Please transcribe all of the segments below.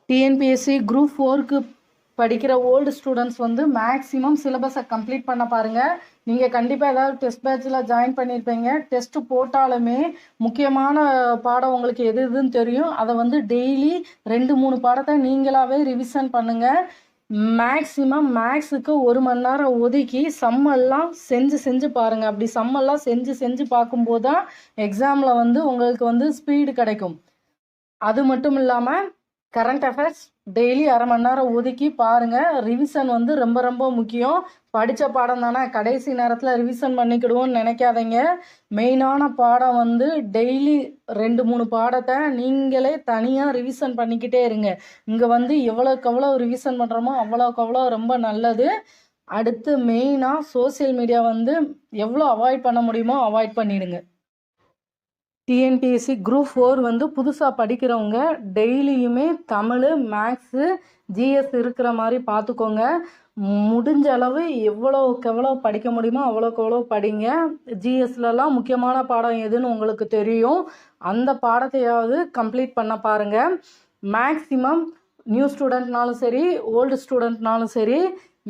TNPSC group 4க்கு படிக்கிற old students வந்து maximum சிலபஸை கம்ப்ளீட் பண்ண பாருங்கள். நீங்கள் கண்டிப்பாக ஏதாவது டெஸ்ட் பேட்சில் ஜாயின் பண்ணியிருப்பீங்க. டெஸ்ட்டு போட்டாலுமே முக்கியமான பாடம் உங்களுக்கு எது எதுன்னு தெரியும். அதை வந்து டெய்லி 2-3 பாடத்தை நீங்களாகவே ரிவிஷன் பண்ணுங்கள். மேக்ஸிமம் மேக்ஸுக்கு 1 மணி நேரம் ஒதுக்கி சம்மெல்லாம் செஞ்சு பாருங்கள். அப்படி சம்மெல்லாம் செஞ்சு பார்க்கும்போது தான் எக்ஸாமில் வந்து உங்களுக்கு வந்து ஸ்பீடு கிடைக்கும். அது மட்டும் இல்லாமல் கரண்ட் அஃபேர்ஸ் டெய்லி 1/2 மணி நேரம் ஒதுக்கி பாருங்கள். ரிவிஷன் வந்து ரொம்ப ரொம்ப முக்கியம். படித்த பாடம் தானே கடைசி நேரத்தில் ரிவிஷன் பண்ணிக்கிடுவோன்னு நினைக்காதீங்க. மெயினான பாடம் வந்து டெய்லி 2-3 பாடத்தை நீங்களே தனியாக ரிவிஷன் பண்ணிக்கிட்டே இருங்க. இங்கே வந்து எவ்வளோக்கு எவ்வளோ ரிவிஷன் பண்ணுறோமோ அவ்வளோக்கு அவ்வளோ ரொம்ப நல்லது. அடுத்து மெயினாக சோசியல் மீடியா வந்து எவ்வளோ அவாய்ட் பண்ண முடியுமோ அவாய்ட் பண்ணிடுங்க. டிஎன்பிஎஸ்சி குரூப் 4 வந்து புதுசாக படிக்கிறவங்க டெய்லியுமே தமிழ், மேக்ஸு, ஜிஎஸ் இருக்கிற மாதிரி பார்த்துக்கோங்க. முடிஞ்ச அளவு எவ்வளோக்கு எவ்வளோ படிக்க முடியுமோ அவ்வளோக்கு எவ்வளோ படிங்க. ஜிஎஸ்லலாம் முக்கியமான பாடம் எதுன்னு உங்களுக்கு தெரியும். அந்த பாடத்தையாவது கம்ப்ளீட் பண்ண பாருங்கள். மேக்ஸிமம் நியூ ஸ்டூடெண்ட்னாலும் சரி, ஓல்டு ஸ்டூடெண்ட்னாலும் சரி,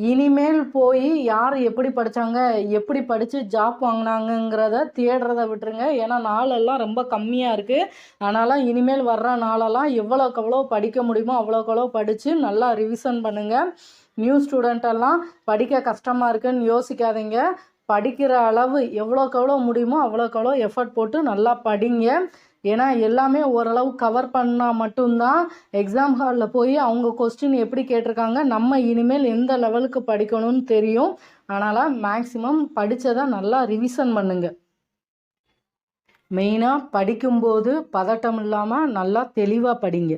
இனிமேல் போய் யார் எப்படி படித்தாங்க, எப்படி படித்து ஜாப் வாங்கினாங்கங்கிறத தேடுறத விட்டுருங்க. ஏன்னா நாளெல்லாம் ரொம்ப கம்மியாக இருக்குது. அதனால் இனிமேல் வர்ற நாளெல்லாம் எவ்வளோக்கு எவ்வளோ படிக்க முடியுமோ அவ்வளோக்கு எவ்வளோ படித்து நல்லா ரிவிஷன் பண்ணுங்கள். நியூ ஸ்டூடெண்ட்டெல்லாம் படிக்க கஷ்டமாக இருக்குதுன்னு யோசிக்காதீங்க. படிக்கிற அளவு எவ்வளோக்கு எவ்வளோ முடியுமோ அவ்வளோக்கு எவ்வளோ எஃபர்ட் போட்டு நல்லா படிங்க. ஏன்னா எல்லாமே ஓரளவு கவர் பண்ணால் மட்டும்தான் எக்ஸாம் ஹாலில் போய் அவங்க கொஸ்டின் எப்படி கேட்டிருக்காங்க, நம்ம இனிமேல் எந்த லெவலுக்கு படிக்கணும்னு தெரியும். அதனால் மேக்ஸிமம் படித்ததை நல்லா ரிவிஷன் பண்ணுங்க. மெயினாக படிக்கும்போது பதட்டம் இல்லாமல் நல்லா தெளிவாக படிங்க.